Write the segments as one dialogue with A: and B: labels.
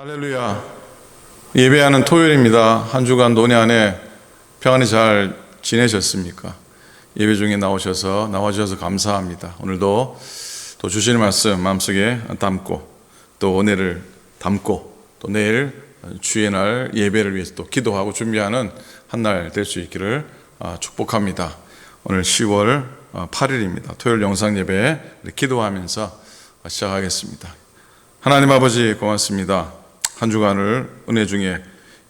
A: 할렐루야. 예배하는 토요일입니다. 한 주간 논의 안에 평안히 잘 지내셨습니까? 예배 중에 나와주셔서 감사합니다. 오늘도 또 주시는 말씀 마음속에 담고 또 은혜를 담고 또 내일 주의 날 예배를 위해서 또 기도하고 준비하는 한 날 될 수 있기를 축복합니다. 오늘 10월 8일입니다. 토요일 영상 예배 기도하면서 시작하겠습니다. 하나님 아버지 고맙습니다. 한 주간을 은혜 중에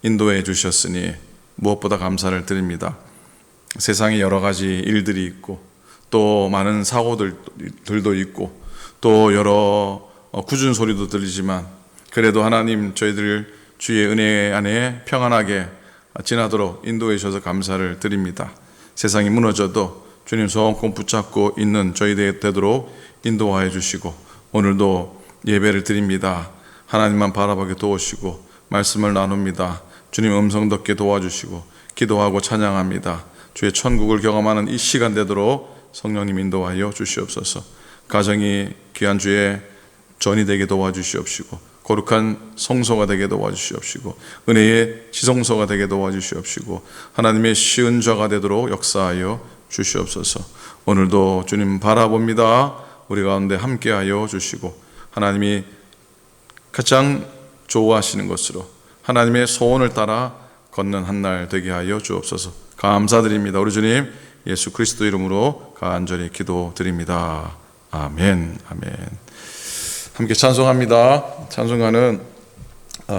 A: 인도해 주셨으니 무엇보다 감사를 드립니다. 세상에 여러 가지 일들이 있고 또 많은 사고들도 있고 또 여러 굳은 소리도 들리지만 그래도 하나님 저희들 주의 은혜 안에 평안하게 지나도록 인도해 주셔서 감사를 드립니다. 세상이 무너져도 주님 손꼭 붙잡고 있는 저희 되도록 인도하여 주시고 오늘도 예배를 드립니다. 하나님만 바라보게 도우시고 말씀을 나눕니다. 주님 음성 듣게 도와주시고 기도하고 찬양합니다. 주의 천국을 경험하는 이 시간 되도록 성령님 인도하여 주시옵소서. 가정이 귀한 주의 전이 되게 도와주시옵시고 거룩한 성소가 되게 도와주시옵시고 은혜의 지성소가 되게 도와주시옵시고 하나님의 시은 자가 되도록 역사하여 주시옵소서. 오늘도 주님 바라봅니다. 우리 가운데 함께하여 주시고 하나님이 가장 좋아하시는 것으로 하나님의 소원을 따라 걷는 한 날 되게 하여 주옵소서. 감사드립니다. 우리 주님 예수 그리스도 이름으로 간절히 기도드립니다. 아멘. 아멘. 함께 찬송합니다. 찬송가는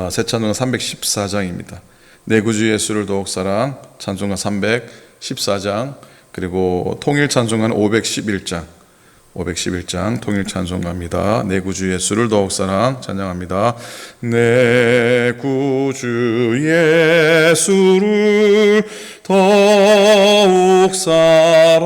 A: 새 찬송가 314장입니다. 내 구주 예수를 더욱 사랑 찬송가 314장 그리고 통일 찬송가는 511장 통일 찬송가입니다. 내 구주 예수를 더욱 사랑 찬양합니다. 내 구주 예수를 더욱 사랑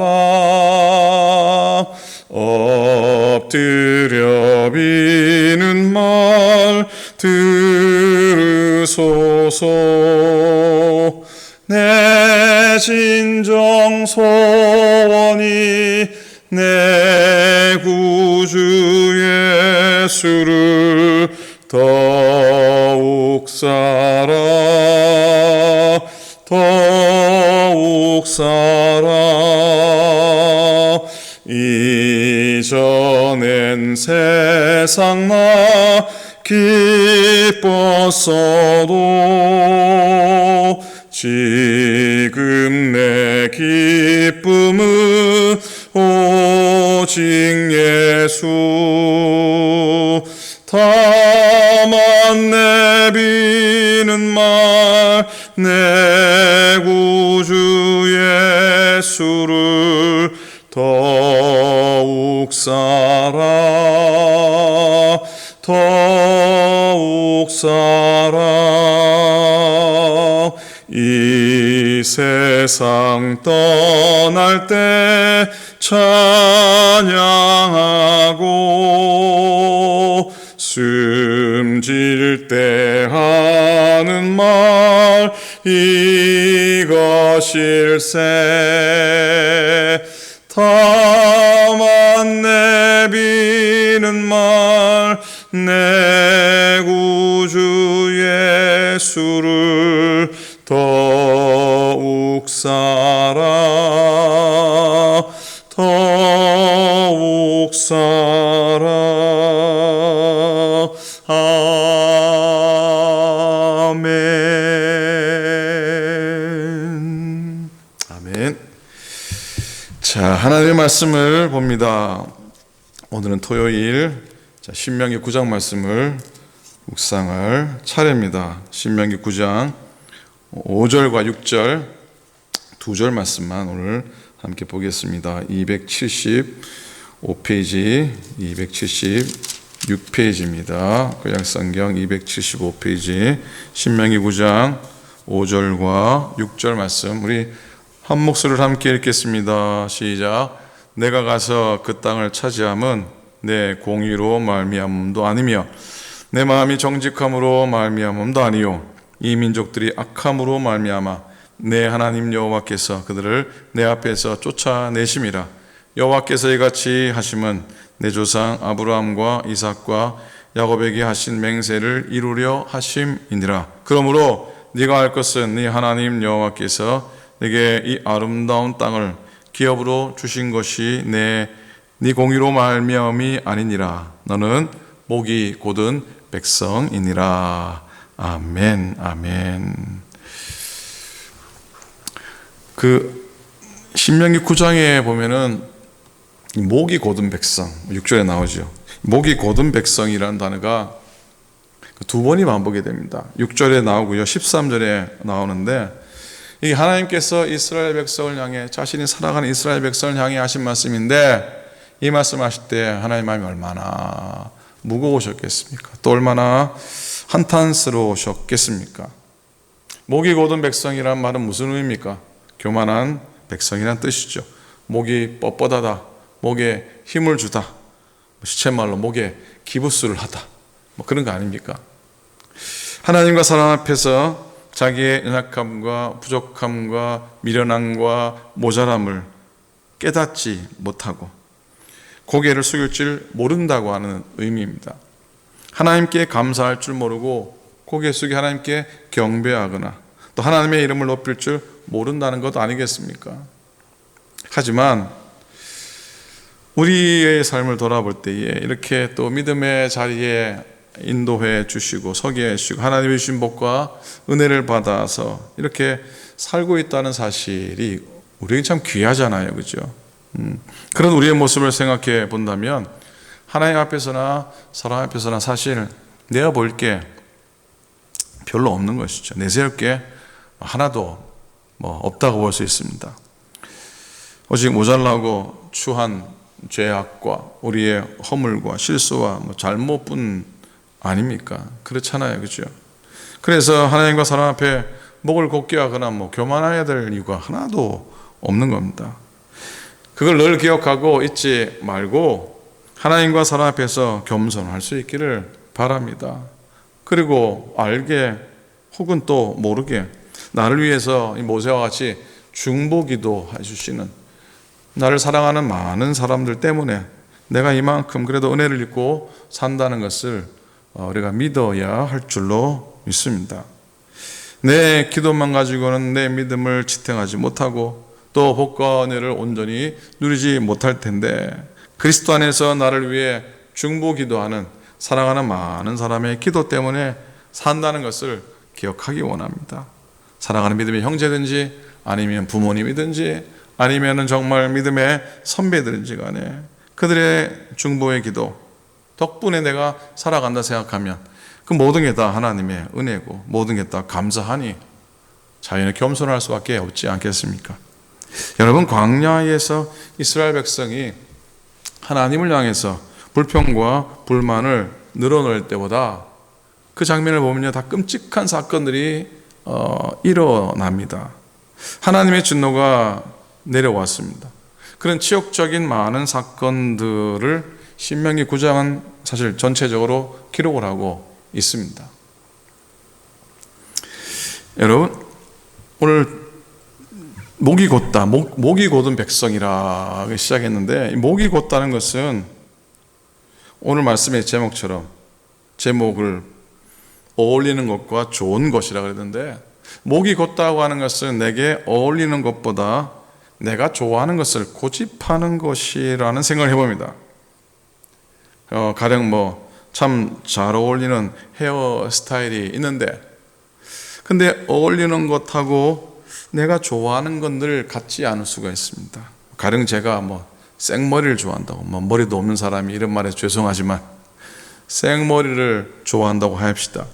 A: 엎드려 비는 말 들으소서. 내 진정 소원이 내 구주 예수를 더욱 사랑 이전엔 세상 나 기뻤어도 지금 내 기쁨은 오직 예수. 다만 내비는 말 내 구주 예수를 더욱 사랑 이 세상 떠날 때 찬양하고 숨질 때 하는 말 이것일세. 다만 내비는 말 내 구주 예수를 더욱 사랑 아멘. 아멘. 자, 하나님의 말씀을 봅니다. 오늘은 토요일 신명기 9장 말씀을 묵상할 차례입니다. 신명기 9장 5절과 6절 두 절 말씀만 오늘 함께 보겠습니다. 275페이지 276페이지입니다. 구약성경 275페이지 신명기 9장 5절과 6절 말씀 우리 한 목소리를 함께 읽겠습니다. 시작. 내가 가서 그 땅을 차지함은 내 공의로 말미암음도 아니며 내 마음이 정직함으로 말미암음도 아니요 이 민족들이 악함으로 말미암아 내 하나님 여호와께서 그들을 내 앞에서 쫓아내심이라. 여호와께서 이같이 하심은 내 조상 아브라함과 이삭과 야곱에게 하신 맹세를 이루려 하심이니라. 그러므로 네가 할 것은 네 하나님 여호와께서 네게 이 아름다운 땅을 기업으로 주신 것이 네 공의로 말미암이 아니니라. 너는 목이 곧은 백성이니라. 아멘. 아멘. 신명기 9장에 보면은 목이 곧은 백성, 6절에 나오죠. 목이 곧은 백성이라는 단어가 두 번이 반복이 됩니다. 6절에 나오고요, 13절에 나오는데, 이 하나님께서 이스라엘 백성을 향해, 자신이 살아가는 이스라엘 백성을 향해 하신 말씀인데, 이 말씀하실 때 하나님 마음이 얼마나 무거우셨겠습니까? 또 얼마나 한탄스러우셨겠습니까? 목이 곧은 백성이란 말은 무슨 의미입니까? 교만한 백성이란 뜻이죠. 목이 뻣뻣하다, 목에 힘을 주다, 시쳇말로 목에 기부스를 하다, 그런 거 아닙니까? 하나님과 사람 앞에서 자기의 연약함과 부족함과 미련함과 모자람을 깨닫지 못하고 고개를 숙일 줄 모른다고 하는 의미입니다. 하나님께 감사할 줄 모르고 고개 숙여 하나님께 경배하거나 또 하나님의 이름을 높일 줄 모른다는 것도 아니겠습니까? 하지만 우리의 삶을 돌아볼 때에 이렇게 또 믿음의 자리에 인도해 주시고 서게 해주시고 하나님의 주신 복과 은혜를 받아서 이렇게 살고 있다는 사실이 우리에게 참 귀하잖아요, 그죠? 그런 우리의 모습을 생각해 본다면 하나님 앞에서나 사람 앞에서나 사실 내가 볼 게 별로 없는 것이죠. 내세울 게 하나도 없다고 볼 수 있습니다. 오직 모자라고 추한 죄악과 우리의 허물과 실수와 잘못뿐 아닙니까? 그렇잖아요, 그죠? 그래서 하나님과 사람 앞에 목을 곧게 하거나 교만해야 될 이유가 하나도 없는 겁니다. 그걸 늘 기억하고 잊지 말고 하나님과 사람 앞에서 겸손할 수 있기를 바랍니다. 그리고 알게 혹은 또 모르게 나를 위해서 모세와 같이 중보기도 해주시는, 나를 사랑하는 많은 사람들 때문에 내가 이만큼 그래도 은혜를 입고 산다는 것을 우리가 믿어야 할 줄로 믿습니다. 내 기도만 가지고는 내 믿음을 지탱하지 못하고 또 복과 은혜를 온전히 누리지 못할 텐데, 그리스도 안에서 나를 위해 중보기도하는 사랑하는 많은 사람의 기도 때문에 산다는 것을 기억하기 원합니다. 사랑하는 믿음의 형제든지 아니면 부모님이든지 아니면 정말 믿음의 선배들인지 간에 그들의 중보의 기도 덕분에 내가 살아간다 생각하면 그 모든 게 다 하나님의 은혜고 모든 게 다 감사하니 자연히 겸손할 수밖에 없지 않겠습니까? 여러분, 광야에서 이스라엘 백성이 하나님을 향해서 불평과 불만을 늘어놓을 때보다 그 장면을 보면요, 다 끔찍한 사건들이 일어납니다. 하나님의 진노가 내려왔습니다. 그런 치욕적인 많은 사건들을 신명기 9장은 사실 전체적으로 기록을 하고 있습니다. 여러분, 오늘 목이 곧다, 목이 곧은 백성이라 시작했는데, 목이 곧다는 것은 오늘 말씀의 제목처럼 제목을 어울리는 것과 좋은 것이라 그랬는데, 목이 곧다고 하는 것은 내게 어울리는 것보다 내가 좋아하는 것을 고집하는 것이라는 생각을 해봅니다. 가령 참 잘 어울리는 헤어스타일이 있는데, 근데 어울리는 것하고 내가 좋아하는 건 늘 같지 않을 수가 있습니다. 가령 제가 생머리를 좋아한다고, 머리도 없는 사람이 이런 말에 죄송하지만 생머리를 좋아한다고 합시다.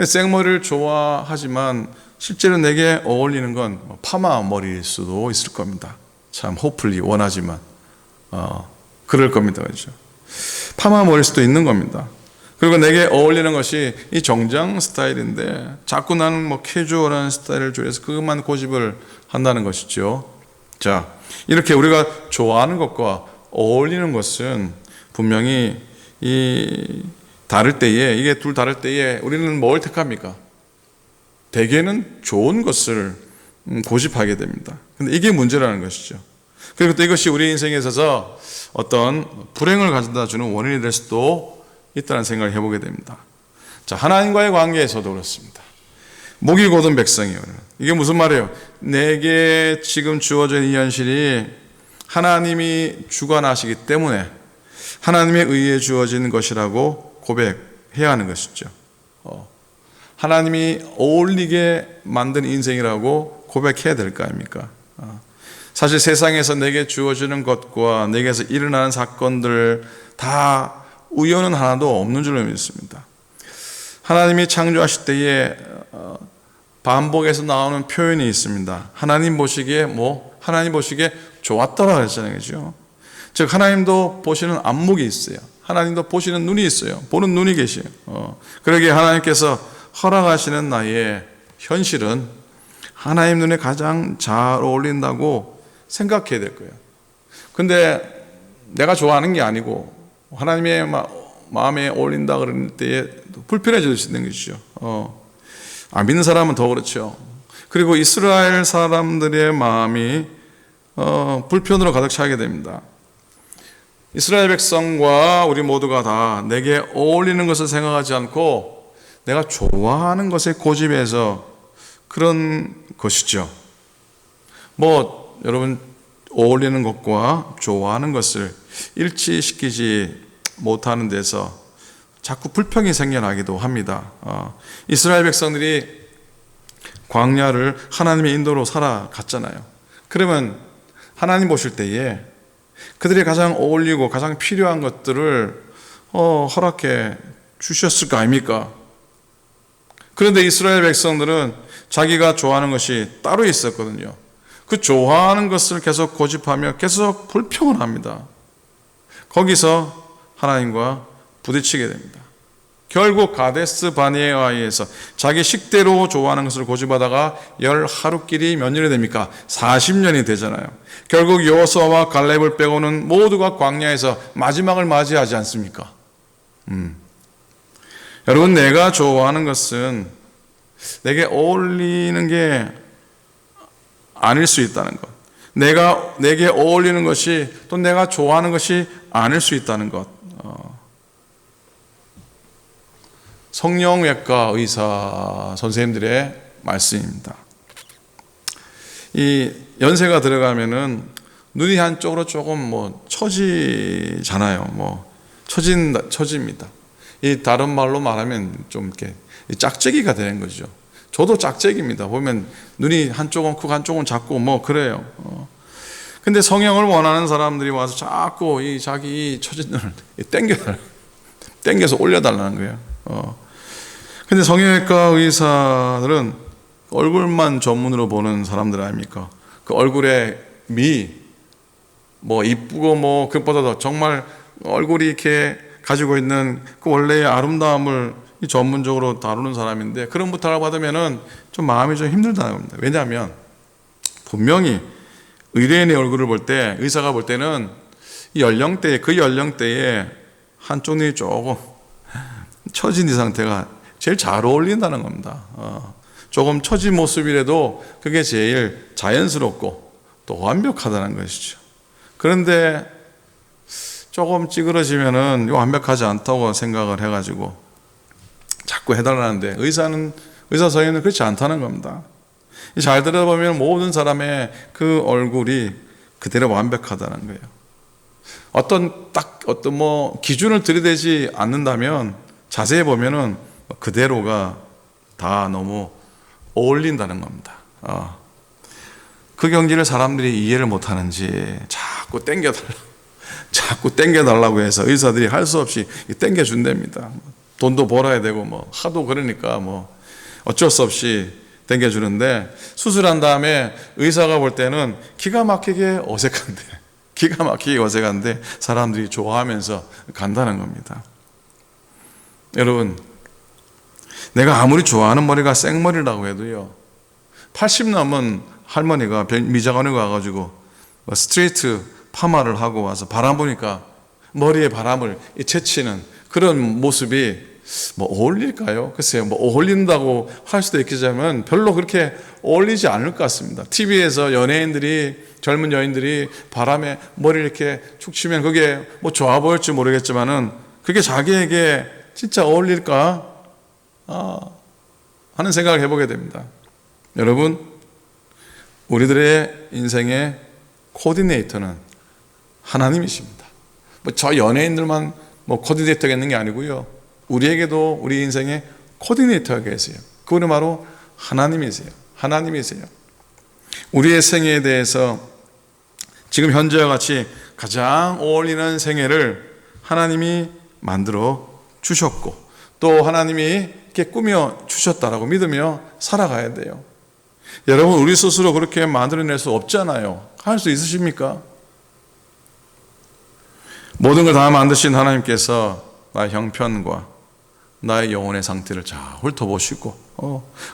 A: 생머리를 좋아하지만 실제로 내게 어울리는 건 파마 머리일 수도 있을 겁니다. 참 호플리 원하지만 그럴 겁니다, 그렇죠? 파마 머리일 수도 있는 겁니다. 그리고 내게 어울리는 것이 이 정장 스타일인데 자꾸 나는 캐주얼한 스타일을 좋아해서 그것만 고집을 한다는 것이죠. 자, 이렇게 우리가 좋아하는 것과 어울리는 것은 분명히 다를 때에, 이게 둘 다를 때에 우리는 뭘 택합니까? 대개는 좋은 것을 고집하게 됩니다. 근데 이게 문제라는 것이죠. 그리고 또 이것이 우리 인생에 있어서 어떤 불행을 가져다 주는 원인이 될 수도 있다는 생각을 해보게 됩니다. 자, 하나님과의 관계에서도 그렇습니다. 목이 곧은 백성이요. 이게 무슨 말이에요? 내게 지금 주어진 이 현실이 하나님이 주관하시기 때문에 하나님에 의해 주어진 것이라고 고백해야 하는 것이죠. 하나님이 어울리게 만든 인생이라고 고백해야 될 거 아닙니까? 사실 세상에서 내게 주어지는 것과 내게서 일어나는 사건들 다 우연은 하나도 없는 줄로 믿습니다. 하나님이 창조하실 때에 반복해서 나오는 표현이 있습니다. 하나님 보시기에 하나님 보시기에 좋았더라 그랬잖아요. 그죠? 즉 하나님도 보시는 안목이 있어요. 하나님도 보시는 눈이 있어요. 보는 눈이 계셔요. 그러기에 하나님께서 허락하시는 나의 현실은 하나님 눈에 가장 잘 어울린다고 생각해야 될 거예요. 근데 내가 좋아하는 게 아니고 하나님의 마음에 어울린다 그럴 때에 불편해질 수 있는 것이죠. 믿는 사람은 더 그렇죠. 그리고 이스라엘 사람들의 마음이 불편으로 가득 차게 됩니다. 이스라엘 백성과 우리 모두가 다 내게 어울리는 것을 생각하지 않고 내가 좋아하는 것에 고집해서 그런 것이죠. 여러분 어울리는 것과 좋아하는 것을 일치시키지 못하는 데서 자꾸 불평이 생겨나기도 합니다. 이스라엘 백성들이 광야를 하나님의 인도로 살아갔잖아요. 그러면 하나님 보실 때에 그들이 가장 어울리고 가장 필요한 것들을 허락해 주셨을 거 아닙니까? 그런데 이스라엘 백성들은 자기가 좋아하는 것이 따로 있었거든요. 그 좋아하는 것을 계속 고집하며 계속 불평을 합니다. 거기서 하나님과 부딪히게 됩니다. 결국 가데스 바네아에서 자기 식대로 좋아하는 것을 고집하다가 10하루끼리 몇 년이 됩니까? 40년이 되잖아요. 결국 여호수아와 갈렙을 빼고는 모두가 광야에서 마지막을 맞이하지 않습니까? 여러분, 내가 좋아하는 것은 내게 어울리는 게 아닐 수 있다는 것, 내게 어울리는 것이 또 내가 좋아하는 것이 아닐 수 있다는 것. 성형외과 의사 선생님들의 말씀입니다. 이 연세가 들어가면은 눈이 한쪽으로 조금 처지잖아요. 처집니다. 이 다른 말로 말하면 좀 이렇게 짝재기가 되는 거죠. 저도 짝재기입니다. 보면 눈이 한쪽은 크고 한쪽은 작고 그래요. 근데 성형을 원하는 사람들이 와서 자꾸 자기 처진 눈을 땡겨서 올려달라는 거예요. 근데 성형외과 의사들은 얼굴만 전문으로 보는 사람들 아닙니까? 그 얼굴의 이쁘고 그것보다도 정말 얼굴이 이렇게 가지고 있는 그 원래의 아름다움을 전문적으로 다루는 사람인데 그런 부탁을 받으면은 좀 마음이 좀 힘들다는 겁니다. 왜냐하면 분명히 의뢰인의 얼굴을 볼 때 의사가 볼 때는 그 연령대에 한쪽 눈이 조금 처진 이 상태가 제일 잘 어울린다는 겁니다. 조금 처진 모습이라도 그게 제일 자연스럽고 또 완벽하다는 것이죠. 그런데 조금 찌그러지면은 완벽하지 않다고 생각을 해가지고 자꾸 해달라는데 의사 선생님은 그렇지 않다는 겁니다. 잘 들어보면 모든 사람의 그 얼굴이 그대로 완벽하다는 거예요. 어떤 기준을 들이대지 않는다면 자세히 보면은 그대로가 다 너무 어울린다는 겁니다. 그 경지를 사람들이 이해를 못하는지 자꾸 땡겨달라고 해서 의사들이 할 수 없이 땡겨준답니다. 돈도 벌어야 되고 하도 그러니까 어쩔 수 없이 땡겨주는데 수술한 다음에 의사가 볼 때는 기가 막히게 어색한데 사람들이 좋아하면서 간다는 겁니다. 여러분, 내가 아무리 좋아하는 머리가 생머리라고 해도요, 80 넘은 할머니가 미장원에 가가지고 스트레이트 파마를 하고 와서 바람 보니까 머리에 바람을 채치는 그런 모습이 어울릴까요? 글쎄요, 어울린다고 할 수도 있겠지만 별로 그렇게 어울리지 않을 것 같습니다. TV에서 젊은 여인들이 바람에 머리를 이렇게 축 치면 그게 좋아 보일지 모르겠지만은 그게 자기에게 진짜 어울릴까? 하는 생각을 해보게 됩니다. 여러분, 우리들의 인생의 코디네이터는 하나님이십니다. 저 연예인들만 코디네이터가 있는 게 아니고요. 우리에게도 우리 인생의 코디네이터가 계세요. 그분은 바로 하나님이세요. 하나님이세요. 우리의 생애에 대해서 지금 현재와 같이 가장 어울리는 생애를 하나님이 만들어 주셨고, 또 하나님이 이렇게 꾸며 주셨다라고 믿으며 살아가야 돼요. 여러분, 우리 스스로 그렇게 만들어낼 수 없잖아요. 할 수 있으십니까? 모든 걸 다 만드신 하나님께서 나의 형편과 나의 영혼의 상태를 잘 훑어보시고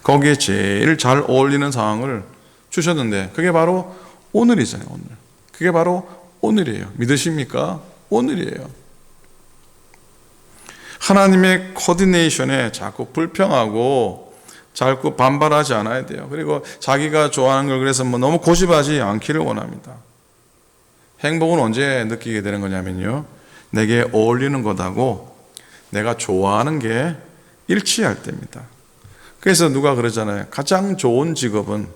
A: 거기에 제일 잘 어울리는 상황을 주셨는데, 그게 바로 오늘이잖아요. 오늘. 그게 바로 오늘이에요. 믿으십니까? 오늘이에요. 하나님의 코디네이션에 자꾸 불평하고 자꾸 반발하지 않아야 돼요. 그리고 자기가 좋아하는 걸 그래서 너무 고집하지 않기를 원합니다. 행복은 언제 느끼게 되는 거냐면요, 내게 어울리는 것하고 내가 좋아하는 게 일치할 때입니다. 그래서 누가 그러잖아요. 가장 좋은 직업은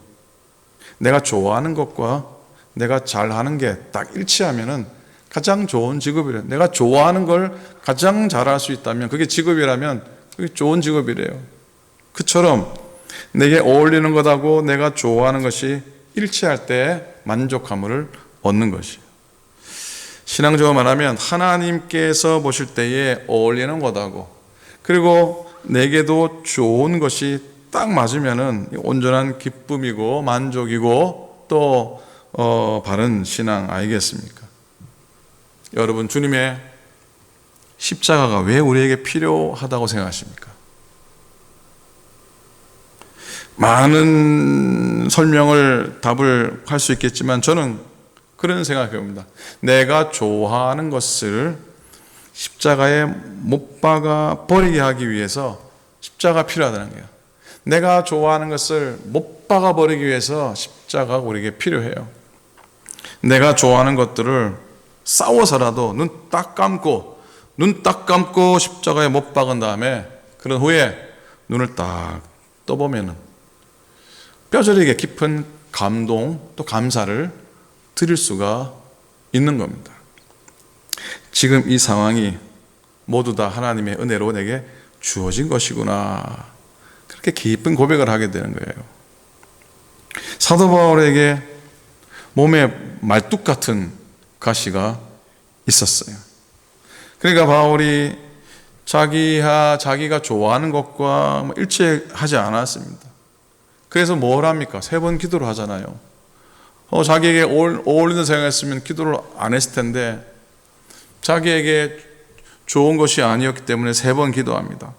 A: 내가 좋아하는 것과 내가 잘하는 게 딱 일치하면은 가장 좋은 직업이래요. 내가 좋아하는 걸 가장 잘할 수 있다면 그게 직업이라면 그게 좋은 직업이래요. 그처럼 내게 어울리는 것하고 내가 좋아하는 것이 일치할 때 만족감을 얻는 것이에요. 신앙적으로 말하면 하나님께서 보실 때에 어울리는 것하고 그리고 내게도 좋은 것이 딱 맞으면은 온전한 기쁨이고 만족이고 또 바른 신앙 아니겠습니까? 여러분, 주님의 십자가가 왜 우리에게 필요하다고 생각하십니까? 많은 설명을 답을 할 수 있겠지만 저는 그런 생각해 봅니다. 내가 좋아하는 것을 십자가에 못 박아 버리게 하기 위해서 십자가가 필요하다는 거예요. 내가 좋아하는 것을 못 박아 버리기 위해서 십자가가 우리에게 필요해요. 내가 좋아하는 것들을 싸워서라도 눈 딱 감고 십자가에 못 박은 다음에 그런 후에 눈을 딱 떠보면은 뼈저리게 깊은 감동 또 감사를 드릴 수가 있는 겁니다. 지금 이 상황이 모두 다 하나님의 은혜로 내게 주어진 것이구나, 그렇게 깊은 고백을 하게 되는 거예요. 사도 바울에게 몸에 말뚝 같은 가시가 있었어요. 그러니까 바울이 자기가 좋아하는 것과 일치하지 않았습니다. 그래서 뭘 합니까? 3번 기도를 하잖아요. 자기에게 어울리는 생각했으면 기도를 안 했을 텐데 자기에게 좋은 것이 아니었기 때문에 3번 기도합니다.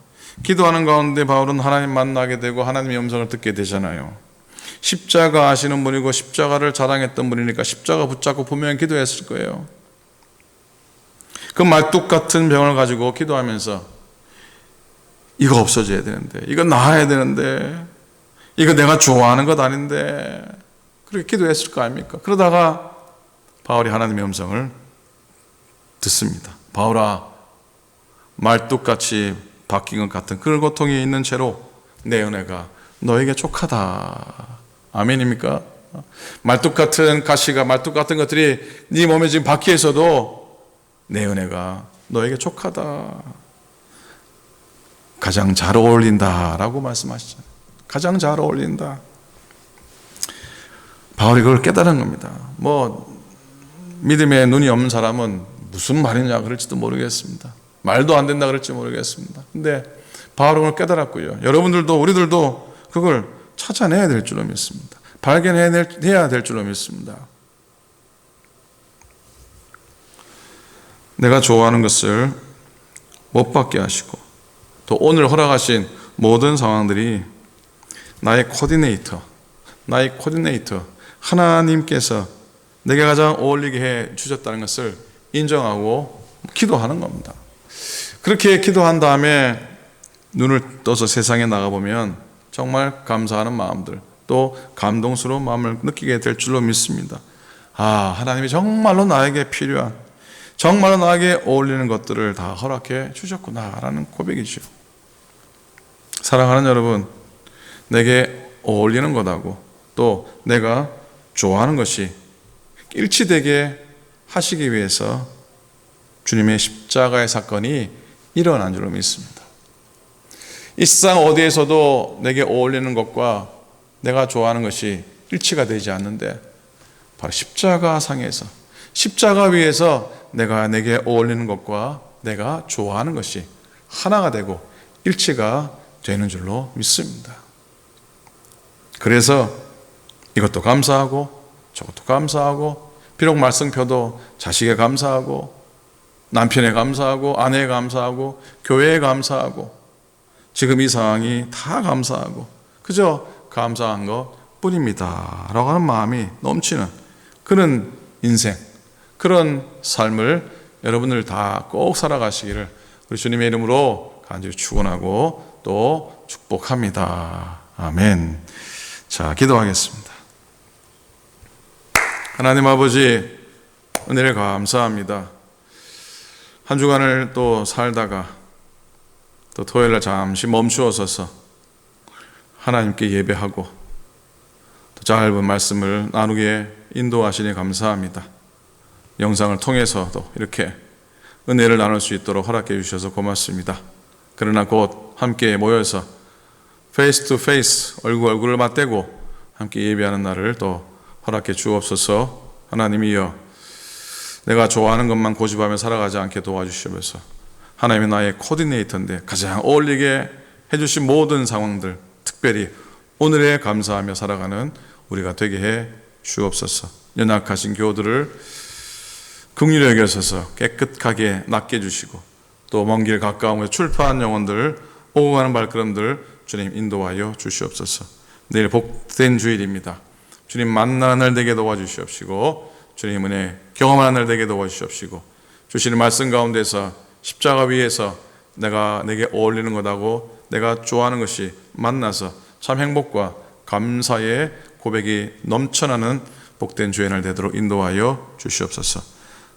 A: 기도하는 가운데 바울은 하나님 만나게 되고 하나님의 음성을 듣게 되잖아요. 십자가 아시는 분이고 십자가를 자랑했던 분이니까 십자가 붙잡고 분명히 기도했을 거예요. 그 말뚝 같은 병을 가지고 기도하면서 이거 없어져야 되는데, 이거 나아야 되는데, 이거 내가 좋아하는 것 아닌데, 그렇게 기도했을 거 아닙니까? 그러다가 바울이 하나님의 음성을 듣습니다. 바울아, 말뚝같이 바뀐 것 같은 그런 고통이 있는 채로 내 은혜가 너에게 족하다. 아멘입니까? 말뚝 같은 가시가, 말뚝 같은 것들이 네 몸에 지금 박혀 있어도 내 은혜가 너에게 족하다. 가장 잘 어울린다라고 말씀하시죠. 가장 잘 어울린다. 바울이 그걸 깨달은 겁니다. 믿음에 눈이 없는 사람은 무슨 말이냐 그럴지도 모르겠습니다. 말도 안 된다 그럴지 모르겠습니다. 근데 바울은 그걸 깨달았고요. 여러분들도 우리들도 그걸 찾아내야 될 줄로 믿습니다. 발견해야 될 줄로 믿습니다. 내가 좋아하는 것을 못 받게 하시고 또 오늘 허락하신 모든 상황들이 나의 코디네이터 하나님께서 내게 가장 어울리게 해 주셨다는 것을 인정하고 기도하는 겁니다. 그렇게 기도한 다음에 눈을 떠서 세상에 나가보면 정말 감사하는 마음들 또 감동스러운 마음을 느끼게 될 줄로 믿습니다. 하나님이 정말로 나에게 필요한 정말로 나에게 어울리는 것들을 다 허락해 주셨구나라는 고백이죠. 사랑하는 여러분, 내게 어울리는 것하고 또 내가 좋아하는 것이 일치되게 하시기 위해서 주님의 십자가의 사건이 일어난 줄로 믿습니다. 이 세상 어디에서도 내게 어울리는 것과 내가 좋아하는 것이 일치가 되지 않는데 바로 십자가상에서, 십자가 위에서 내게 어울리는 것과 내가 좋아하는 것이 하나가 되고 일치가 되는 줄로 믿습니다. 그래서 이것도 감사하고 저것도 감사하고, 비록 말씀표도 자식에 감사하고 남편에 감사하고 아내에 감사하고 교회에 감사하고 지금 이 상황이 다 감사하고 그저 감사한 것 뿐입니다 라고 하는 마음이 넘치는 그런 인생, 그런 삶을 여러분들 다 꼭 살아가시기를 우리 주님의 이름으로 간절히 축원하고 또 축복합니다. 아멘. 자, 기도하겠습니다. 하나님 아버지, 은혜를 감사합니다. 한 주간을 또 살다가 또 토요일날 잠시 멈추어서서 하나님께 예배하고 또 짧은 말씀을 나누게 인도하시니 감사합니다. 영상을 통해서도 이렇게 은혜를 나눌 수 있도록 허락해 주셔서 고맙습니다. 그러나 곧 함께 모여서 페이스 투 페이스, 얼굴을 맞대고 함께 예배하는 날을 또 허락해 주옵소서. 하나님이여, 내가 좋아하는 것만 고집하며 살아가지 않게 도와주시면서 하나님이 나의 코디네이터인데 가장 어울리게 해주신 모든 상황들, 특별히 오늘에 감사하며 살아가는 우리가 되게 해 주옵소서. 연약하신 교우들을 긍휼히 여겨서서 깨끗하게 낫게 해주시고 또 먼 길 가까운 곳에 출파한 영혼들, 오고 가는 발걸음들 주님 인도하여 주시옵소서. 내일 복된 주일입니다. 주님 만나는 날 되게 도와주시옵시고 주님 은혜 경험하는 날 되게 도와주시옵시고 주시는 말씀 가운데서 십자가 위에서 내게 어울리는 것하고 내가 좋아하는 것이 만나서 참 행복과 감사의 고백이 넘쳐나는 복된 주의 날 되도록 인도하여 주시옵소서.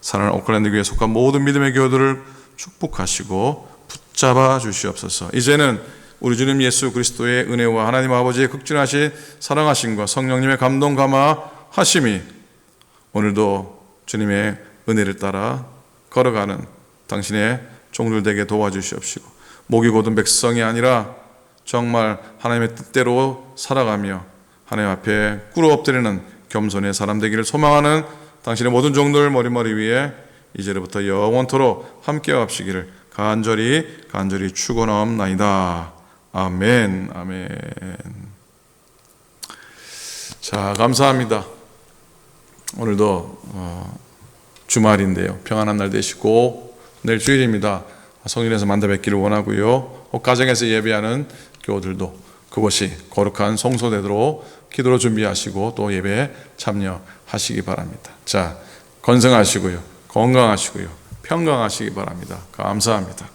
A: 사랑하는 오클랜드 교회에 속한 모든 믿음의 교우들을 축복하시고 붙잡아 주시옵소서. 이제는 우리 주님 예수 그리스도의 은혜와 하나님 아버지의 극진하신 사랑하심과 성령님의 감동 감화하심이 오늘도 주님의 은혜를 따라 걸어가는 당신의 종들 되게 도와주시옵시고 목이 곧은 백성이 아니라 정말 하나님의 뜻대로 살아가며 하나님 앞에 꿇어 엎드리는 겸손의 사람 되기를 소망하는 당신의 모든 종들 머리머리 위에 이제로부터 영원토록 함께 하시기를 간절히 축원하옵나이다. 아멘. 아멘. 자, 감사합니다. 오늘도 주말인데요, 평안한 날 되시고 내일 주일입니다. 성전에서 만나 뵙기를 원하고요, 가정에서 예배하는 교우들도 그것이 거룩한 성소되도록 기도로 준비하시고 또 예배에 참여하시기 바랍니다. 자, 건승하시고요, 건강하시고요, 평강하시기 바랍니다. 감사합니다.